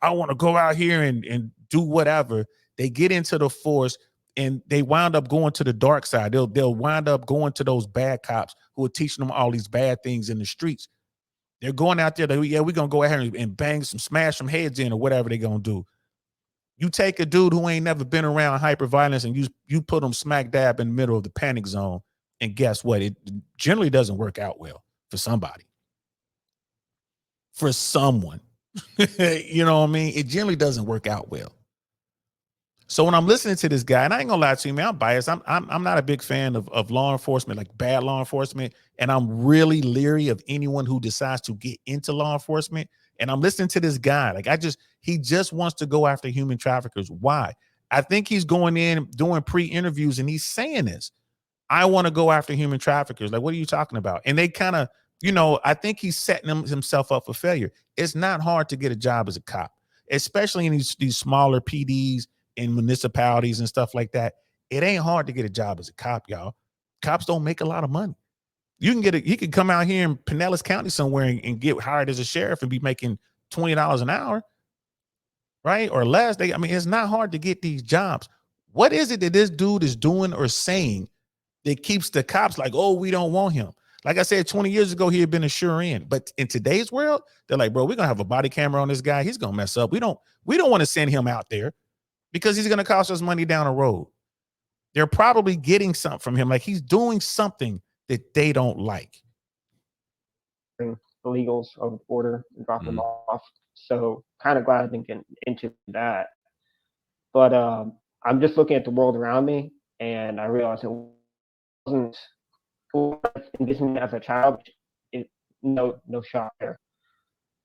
I want to go out here and do whatever. They get into the force and they wind up going to the dark side. They'll wind up going to those bad cops who are teaching them all these bad things in the streets. They're going out there, we're going to go ahead and bang smash some heads in or whatever they're going to do. You take a dude who ain't never been around hyperviolence and you put him smack dab in the middle of the panic zone, and guess what? It generally doesn't work out well for somebody. For someone. You know what I mean? It generally doesn't work out well. So when I'm listening to this guy, and I ain't gonna lie to you, man, I'm biased. I'm not a big fan of law enforcement, like bad law enforcement, and I'm really leery of anyone who decides to get into law enforcement. And I'm listening to this guy, like he just wants to go after human traffickers. Why? I think he's going in doing pre-interviews and he's saying this. I want to go after human traffickers. Like, what are you talking about? And they kind of, I think he's setting himself up for failure. It's not hard to get a job as a cop, especially in these smaller PDs in municipalities and stuff like that. It ain't hard to get a job as a cop, y'all. Cops don't make a lot of money. He could come out here in Pinellas County somewhere and get hired as a sheriff and be making $20 an hour, right? Or less. It's not hard to get these jobs. What is it that this dude is doing or saying that keeps the cops like, oh, we don't want him? Like I said, 20 years ago, he had been a sure in. But in today's world, they're like, bro, we're going to have a body camera on this guy. He's going to mess up. We don't want to send him out there because he's going to cost us money down the road. They're probably getting something from him. Like he's doing something that they don't like. Illegals over the border and drop them off. So kind of glad I didn't get into that. But I'm just looking at the world around me and I realized it wasn't envisioning as a child. No shot there.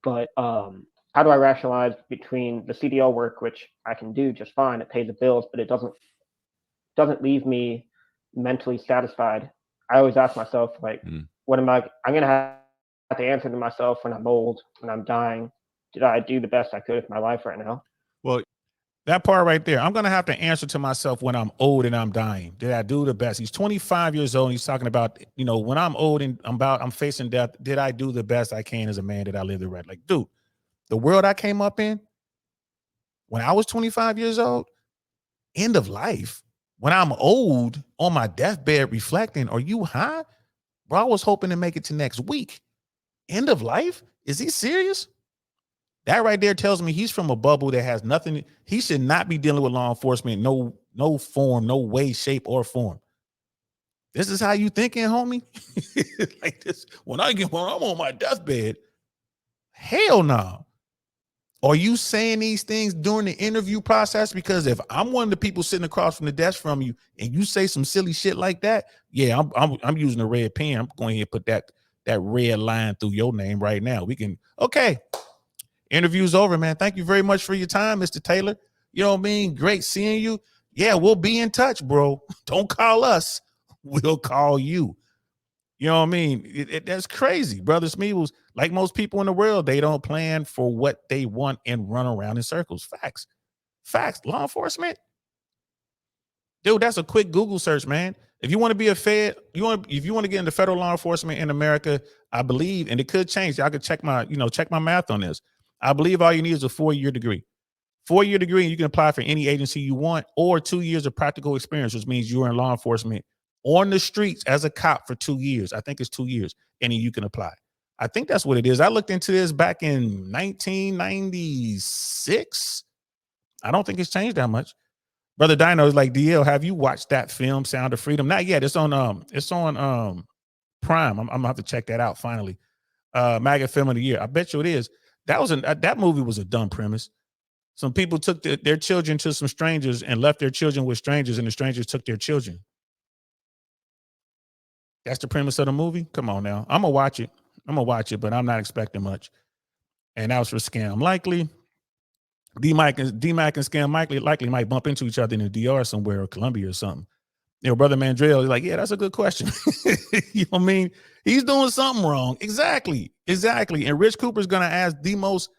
But how do I rationalize between the CDL work, which I can do just fine, it pays the bills, but it doesn't leave me mentally satisfied. I always ask myself, like, what am I'm going to have to answer to myself when I'm old, when I'm dying. Did I do the best I could with my life right now? Well, that part right there, I'm going to have to answer to myself when I'm old and I'm dying. Did I do the best? He's 25 years old. And he's talking about, when I'm old and I'm facing death, did I do the best I can as a man? Did I live the right? Like, dude, the world I came up in when I was 25 years old, end of life. When I'm old on my deathbed reflecting, are you high? Bro, I was hoping to make it to next week. End of life? Is he serious? That right there tells me he's from a bubble that has nothing. He should not be dealing with law enforcement. No form, no way, shape, or form. This is how you thinking, homie? Like this. When I'm on my deathbed, hell no. Are you saying these things during the interview process? Because if I'm one of the people sitting across from the desk from you and you say some silly shit like that, yeah, I'm using a red pen. I'm going to put that red line through your name right now. We can, okay. Interview's over, man. Thank you very much for your time, Mr. Taylor. You know what I mean? Great seeing you. Yeah, we'll be in touch, bro. Don't call us. We'll call you. You know what I mean? That's crazy. Brother Smeebles, like most people in the world, they don't plan for what they want and run around in circles. Facts. Law enforcement. Dude, that's a quick Google search, man. If you want to be a Fed, if you want to get into federal law enforcement in America, I believe, and it could change. Y'all could check my math on this. I believe all you need is a 4-year degree. 4-year degree, and you can apply for any agency you want, or 2 years of practical experience, which means you're in law enforcement on the streets as a cop for 2 years. I think it's 2 years, and then you can apply. I think that's what it is. I looked into this back in 1996. I don't think it's changed that much. Brother Dino is like, DL, have you watched that film, Sound of Freedom? Not yet. It's on Prime. I'm gonna have to check that out finally. MAGA Film of the Year. I bet you it is. That movie was a dumb premise. Some people took their children to some strangers and left their children with strangers, and the strangers took their children. That's the premise of the movie. Come on now. I'm gonna watch it, but I'm not expecting much. And that was for Scam Likely. D-Mac and Scam likely might bump into each other in the DR somewhere or Columbia or something. Brother Mandrell is like, yeah, that's a good question. You know what I mean? He's doing something wrong. Exactly. And Rich Cooper's going to ask the most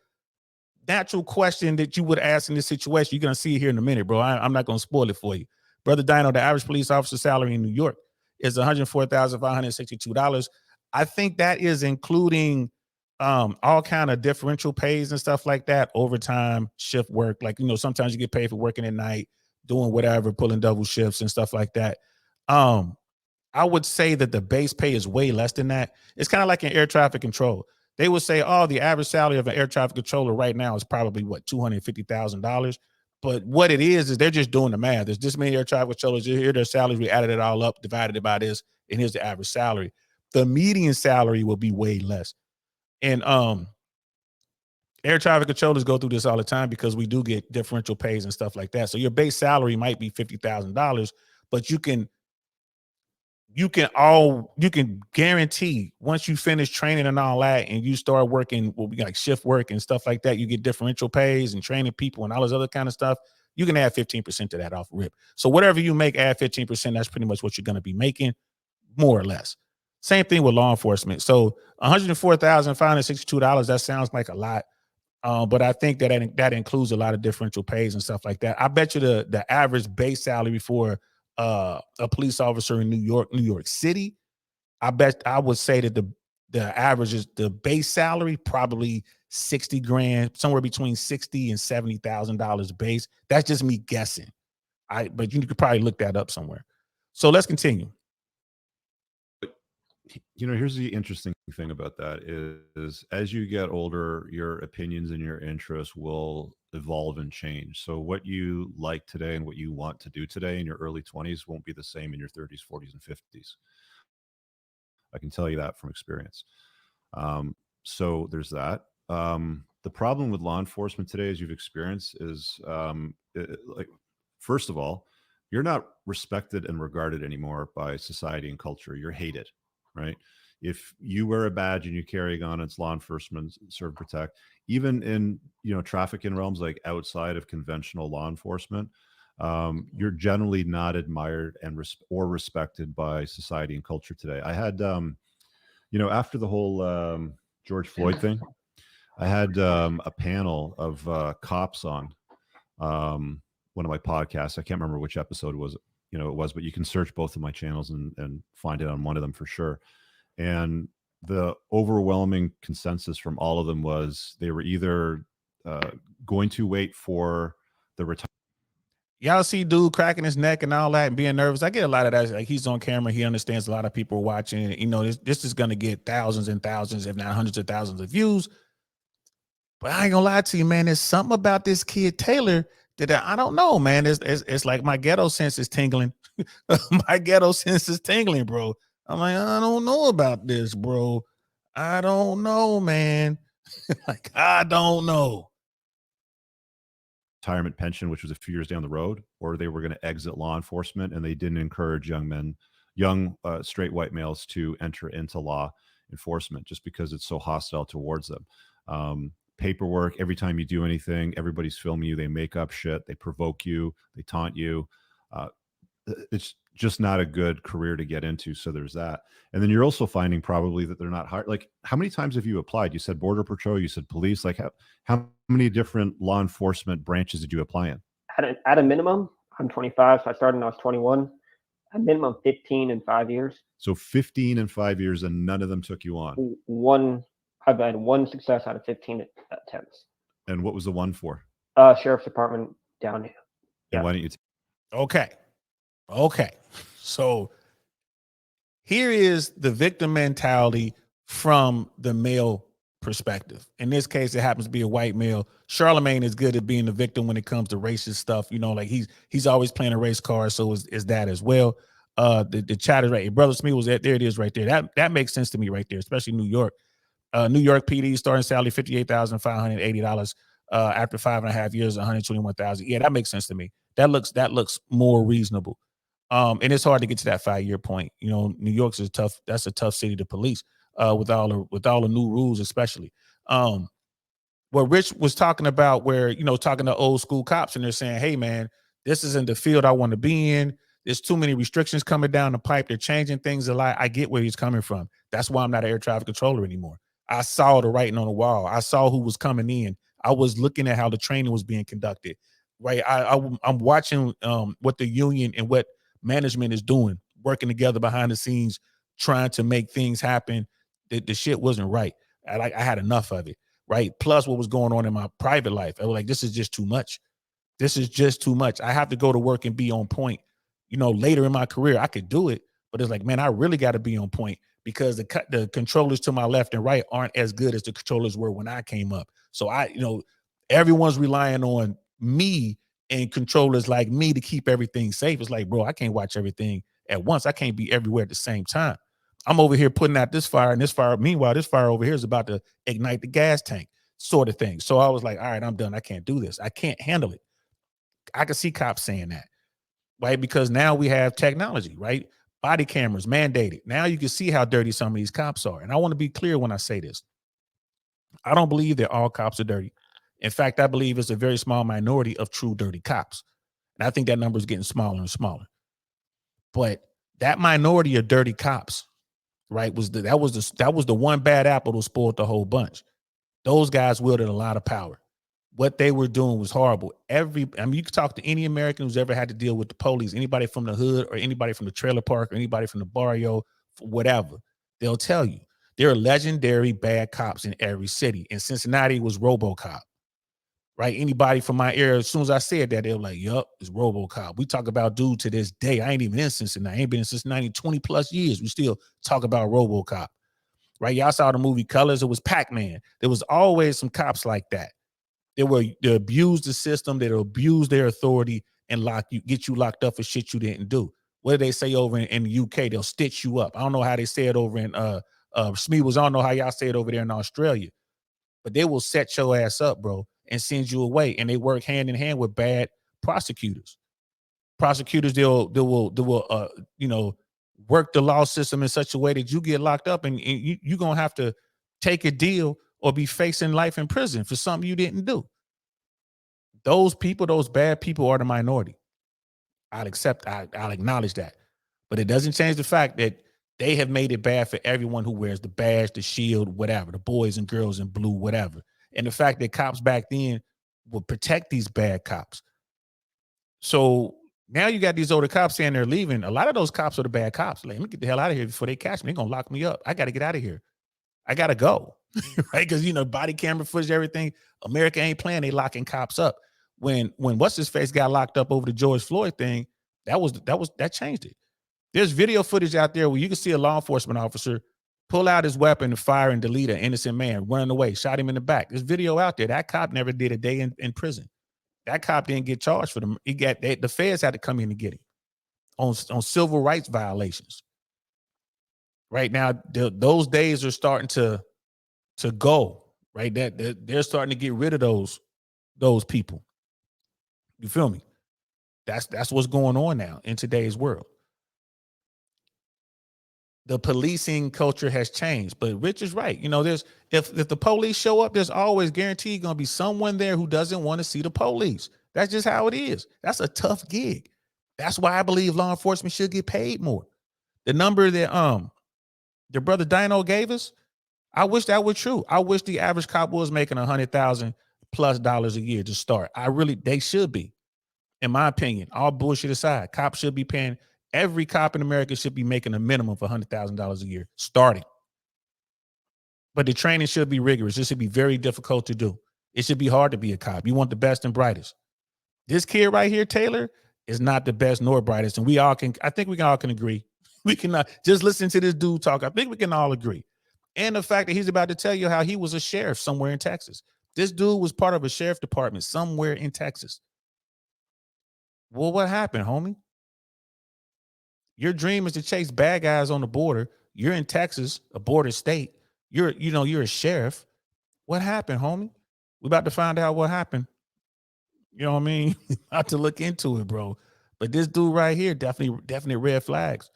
natural question that you would ask in this situation. You're going to see it here in a minute, bro. I'm not going to spoil it for you. Brother Dino, the average police officer salary in New York is $104,562. I think that is including all kind of differential pays and stuff like that, overtime, shift work. Like, sometimes you get paid for working at night, doing whatever, pulling double shifts and stuff like that. Um, I would say that the base pay is way less than that. It's kind of like in air traffic control. They would say, oh, the average salary of an air traffic controller right now is probably what, $250,000. But what it is they're just doing the math. There's this many air traffic controllers. Here their salaries. We added it all up, divided it by this, and here's the average salary. The median salary will be way less. And air traffic controllers go through this all the time because we do get differential pays and stuff like that. So your base salary might be $50,000, but you can guarantee once you finish training and all that and you start working like shift work and stuff like that, you get differential pays and training people and all this other kind of stuff. You can add 15% to that off rip. So whatever you make, add 15%. That's pretty much what you're going to be making, more or less. Same thing with law enforcement. So $104,562, that sounds like a lot. But I think that includes a lot of differential pays and stuff like that. I bet you the average base salary for a police officer in New York City, I would say that the average is the base salary probably 60 grand, somewhere between 60 and $70,000 base. That's just me guessing. But you could probably look that up somewhere. So let's continue. Here's the interesting thing about that is as you get older, your opinions and your interests will evolve and change. So what you like today and what you want to do today in your early 20s won't be the same in your 30s, 40s, and 50s. I can tell you that from experience. So there's that. The problem with law enforcement today, as you've experienced, is first of all, you're not respected and regarded anymore by society and culture. You're hated. Right? If you wear a badge and you carry a gun, it's law enforcement, serve, protect. Even in trafficking realms like outside of conventional law enforcement, you're generally not admired and or respected by society and culture today. I had, after the whole George Floyd thing, I had a panel of cops on one of my podcasts. I can't remember which episode it was, but you can search both of my channels and find it on one of them for sure. And the overwhelming consensus from all of them was they were either going to wait for the retirement. Y'all see dude cracking his neck and all that and being nervous. I get a lot of that. Like, he's on camera. He understands a lot of people watching. This is going to get thousands and thousands, if not hundreds of thousands of views. But I ain't gonna lie to you, man. There's something about this kid Taylor that I don't know, man. It's like my ghetto sense is tingling. My ghetto sense is tingling, bro. I'm like, I don't know about this, bro. I don't know, man. Like, I don't know. Retirement pension, which was a few years down the road, or they were going to exit law enforcement, and they didn't encourage young straight white males to enter into law enforcement just because it's so hostile towards them. Paperwork, every time you do anything, everybody's filming you. They make up shit. They provoke you. They taunt you. It's just not a good career to get into. So there's that. And then you're also finding probably that they're not hard. Like, how many times have you applied? You said Border Patrol, you said police. Like, how many different law enforcement branches did you apply in? At a minimum, I'm 25, so I started when I was 21. A minimum 15 in 5 years. So 15 in 5 years, and none of them took you on? I've had one success out of 15 attempts. And what was the one for? Sheriff's Department down here. Yeah. And why didn't you? Okay. So here is the victim mentality from the male perspective. In this case, it happens to be a white male. Charlemagne is good at being the victim when it comes to racist stuff. Like he's always playing a race card. So is that as well. The chat is right. Brother Smith was there. It is right there. That makes sense to me right there, especially New York. New York PD starting salary $58,580. After 5.5 years, $121,000. Yeah, that makes sense to me. That looks more reasonable. And it's hard to get to that 5-year point. New York's that's a tough city to police with all the new rules, especially. What Rich was talking about, where talking to old school cops, and they're saying, "Hey, man, this isn't the field I want to be in. There's too many restrictions coming down the pipe. They're changing things a lot." I get where he's coming from. That's why I'm not an air traffic controller anymore. I saw the writing on the wall. I saw who was coming in. I was looking at how the training was being conducted. Right. I'm watching what the union and what management is doing, working together behind the scenes, trying to make things happen. The shit wasn't right. I had enough of it, right? Plus what was going on in my private life. I was like, this is just too much. This is just too much. I have to go to work and be on point. You know, later in my career, I could do it, but it's like, man, I really got to be on point because the controllers to my left and right aren't as good as the controllers were when I came up. So everyone's relying on me and controllers like me to keep everything safe. It's like, bro, I can't watch everything at once. I can't be everywhere at the same time. I'm over here putting out this fire and this fire. Meanwhile, this fire over here is about to ignite the gas tank, sort of thing. So I was like, all right, I'm done. I can't do this. I can't handle it. I can see cops saying that, right? Because now we have technology, right? Body cameras mandated. Now you can see how dirty some of these cops are. And I want to be clear when I say this. I don't believe that all cops are dirty. In fact, I believe it's a very small minority of true dirty cops. And I think that number is getting smaller and smaller. But that minority of dirty cops, right, that was the one bad apple that spoiled the whole bunch. Those guys wielded a lot of power. What they were doing was horrible. You can talk to any American who's ever had to deal with the police, anybody from the hood or anybody from the trailer park or anybody from the barrio, whatever. They'll tell you there are legendary bad cops in every city. In Cincinnati, it was RoboCop, right? Anybody from my area, as soon as I said that, they were like, yup, it's RoboCop. We talk about dude to this day. I ain't even in Cincinnati. I ain't been in Cincinnati in 20 plus years. We still talk about RoboCop, right? Y'all saw the movie Colors. It was Pac-Man. There was always some cops like that. They abuse the system, they abuse their authority and get you locked up for shit you didn't do. What do they say over in the UK? They'll stitch you up. I don't know how they say it over in Smeebles. I don't know how y'all say it over there in Australia, but they will set your ass up, bro, and send you away. And they work hand in hand with bad prosecutors. Prosecutors, they'll work the law system in such a way that you get locked up and you're gonna have to take a deal or be facing life in prison for something you didn't do. Those people, those bad people are the minority. I'll acknowledge that. But it doesn't change the fact that they have made it bad for everyone who wears the badge, the shield, whatever, the boys and girls in blue, whatever. And the fact that cops back then would protect these bad cops. So now you got these older cops saying they're leaving. A lot of those cops are the bad cops. Like, let me get the hell out of here before they catch me. They're going to lock me up. I got to get out of here. I got to go. Right? Because, body camera footage, everything. America ain't playing. They locking cops up. When what's his face got locked up over the George Floyd thing, that changed it. There's video footage out there where you can see a law enforcement officer pull out his weapon and fire and delete an innocent man running away, shot him in the back. There's video out there. That cop never did a day in prison. That cop didn't get charged for them. The feds had to come in and get him on civil rights violations. Right now, those days are starting to go. Right, that they're starting to get rid of those people. You feel me? That's what's going on now in today's world. The policing culture has changed, but Rich is right. If the police show up, there's always guaranteed going to be someone there who doesn't want to see the police. That's just how it is. That's a tough gig. That's why I believe law enforcement should get paid more. The number that your brother Dino gave us, I wish that were true. I wish the average cop was making $100,000+ a year to start. They should be, in my opinion. All bullshit aside, cops should be paying. Every cop in America should be making a minimum of $100,000 a year starting. But the training should be rigorous. It should be very difficult to do. It should be hard to be a cop. You want the best and brightest. This kid right here, Taylor, is not the best nor brightest. And I think we all can agree. We cannot just listen to this dude talk. I think we can all agree. And the fact that he's about to tell you how he was a sheriff somewhere in Texas. This dude was part of a sheriff department somewhere in Texas. Well, what happened, homie? Your dream is to chase bad guys on the border. You're in Texas, a border state. You're a sheriff. What happened, homie? We're about to find out what happened. You know what I mean? About to look into it, bro. But this dude right here, definitely red flags.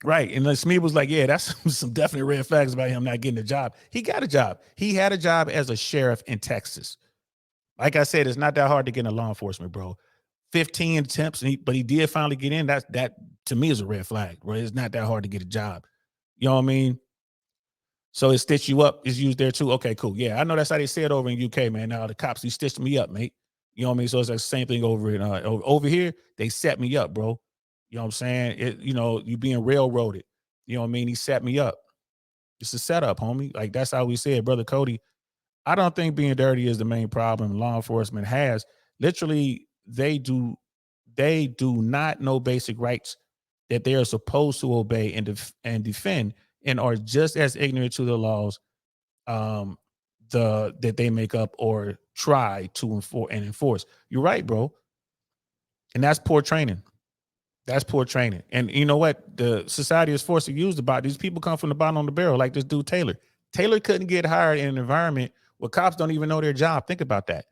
Right. And Smee was like, yeah, that's some definite red flags about him not getting a job. He got a job. He had a job as a sheriff in Texas. Like I said, it's not that hard to get into law enforcement, bro. 15 attempts, but he did finally get in. That to me is a red flag, bro. It's not that hard to get a job. You know what I mean? So it stitch you up is used there too. Okay, cool. Yeah, I know that's how they say it over in UK, man. Now the cops, he stitched me up, mate. You know what I mean? So it's the same thing over in over here. They set me up, bro. You know what I'm saying? You being railroaded. You know what I mean? He set me up. It's a setup, homie. Like that's how we said, brother Cody. I don't think being dirty is the main problem law enforcement has. Literally, they do not know basic rights that they are supposed to obey and defend, and are just as ignorant to the laws that they make up or try to enforce. You're right, bro. And that's poor training. That's poor training. And you know what? The society is forced to use the bottom. These people come from the bottom of the barrel, like this dude Taylor. Taylor couldn't get hired in an environment where cops don't even know their job. Think about that.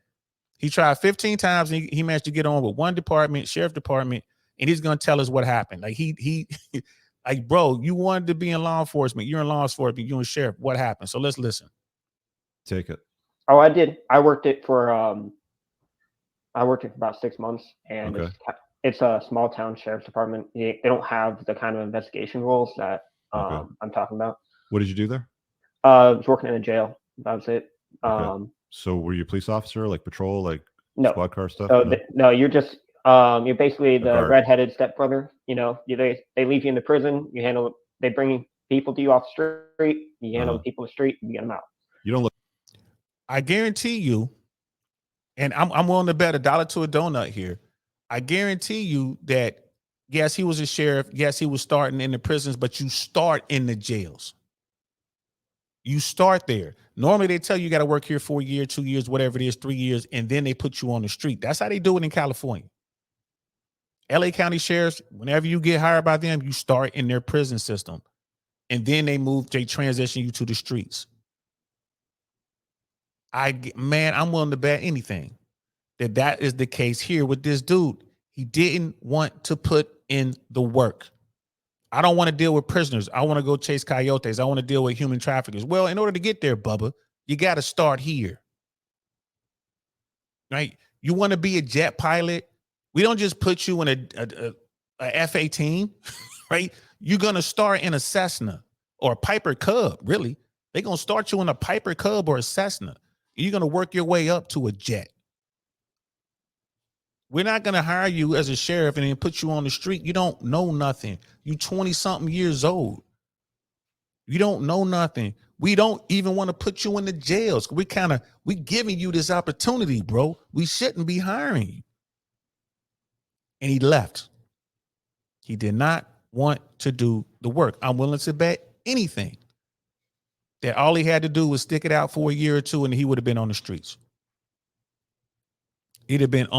He tried 15 times and he managed to get on with one department, sheriff department, and he's gonna tell us what happened. Like he like, bro, you wanted to be in law enforcement, you're in law enforcement, you're in sheriff. What happened? So let's listen. Take it. Oh, I did. I worked it for about 6 months, and Okay. it's a small town sheriff's department. They don't have the kind of investigation roles that Okay. I'm talking about. What did you do there? I was working in a jail. That was it. Okay. So were you a police officer, like patrol, like No. squad car stuff? So No? no, you're just you're basically the guard. redheaded stepbrother. You know, they leave you in the prison. You handle. They bring people to you off the street. You handle the people on the street. You get them out. You don't look. I guarantee you, and I'm willing to bet $1 to a donut here. I guarantee you that yes, he was a sheriff. Yes, he was starting in the prisons, but you start in the jails. You start there. Normally they tell you got to work here for a year, 2 years, whatever it is, 3 years, and then they put you on the street. That's how they do it in California. LA County sheriffs, whenever you get hired by them, you start in their prison system. And then they transition you to the streets. I'm willing to bet anything that is the case here with this dude. He didn't want to put in the work. I don't want to deal with prisoners. I want to go chase coyotes. I want to deal with human traffickers. Well, in order to get there, Bubba, you got to start here. Right? You want to be a jet pilot? We don't just put you in a F-18, right? You're going to start in a Cessna or a Piper Cub, really. They're going to start you in a Piper Cub or a Cessna. You're going to work your way up to a jet. We're not going to hire you as a sheriff and then put you on the street. You don't know nothing. You 20-something years old. You don't know nothing. We don't even want to put you in the jails. We giving you this opportunity, bro. We shouldn't be hiring you. And he left. He did not want to do the work. I'm willing to bet anything that all he had to do was stick it out for a year or two and he would have been on the streets. He'd have been on